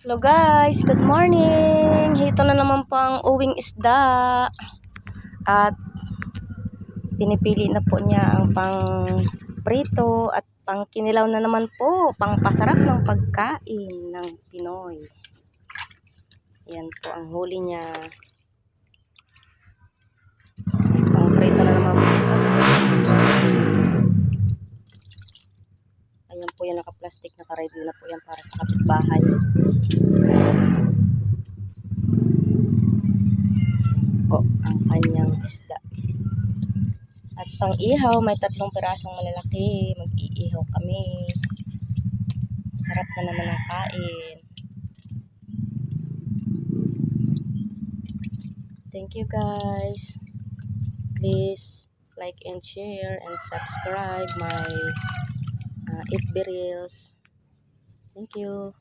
Hello guys, good morning. Ito na naman po ang uwing isda. At pinipili na po niya ang pang prito at pang kinilaw na naman po, pang pasarap ng pagkain ng Pinoy. Yan po ang huli niya. Pang prito na naman po. Ayan po yan, naka-plastic, naka-ready na po yan para sa kapitbahay. Po ang kanyang isda. At pang ihaw, may 3 pirasong malalaki. Mag-iihaw kami. Sarap na naman ang kain. Thank you guys. Please like and share and subscribe my FB Reels. Thank you.